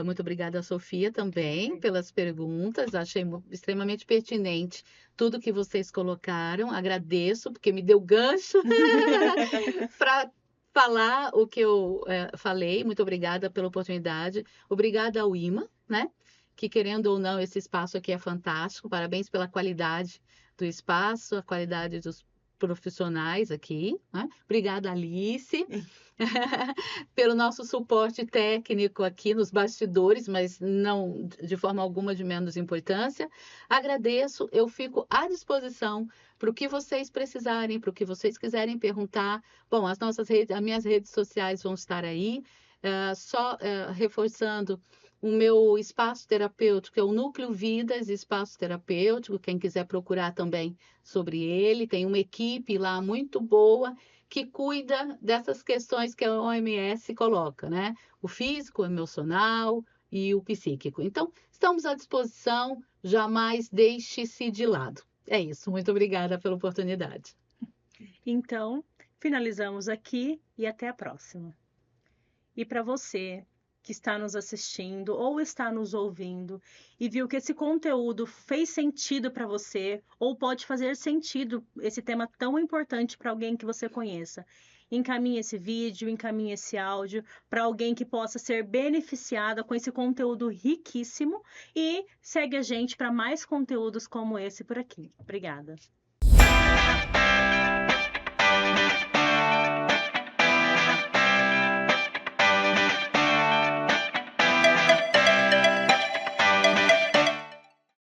Muito obrigada a Sofia também pelas perguntas, achei extremamente pertinente tudo que vocês colocaram, agradeço porque me deu gancho para falar o que eu falei, muito obrigada pela oportunidade, obrigada ao IMA, né, que querendo ou não esse espaço aqui é fantástico, parabéns pela qualidade do espaço, a qualidade dos profissionais aqui, né? Obrigada, Alice, pelo nosso suporte técnico aqui nos bastidores, mas não de forma alguma de menos importância. Agradeço, eu fico à disposição para o que vocês precisarem, para o que vocês quiserem perguntar. Bom, as minhas redes sociais vão estar aí, reforçando o meu espaço terapêutico é o Núcleo Vidas Espaço Terapêutico, quem quiser procurar também sobre ele, tem uma equipe lá muito boa que cuida dessas questões que a OMS coloca, né? O físico, o emocional e o psíquico. Então, estamos à disposição, jamais deixe-se de lado. É isso, muito obrigada pela oportunidade. Então, finalizamos aqui e até a próxima. E para você que está nos assistindo ou está nos ouvindo e viu que esse conteúdo fez sentido para você ou pode fazer sentido esse tema tão importante para alguém que você conheça, encaminhe esse vídeo, encaminhe esse áudio para alguém que possa ser beneficiada com esse conteúdo riquíssimo e segue a gente para mais conteúdos como esse por aqui. Obrigada.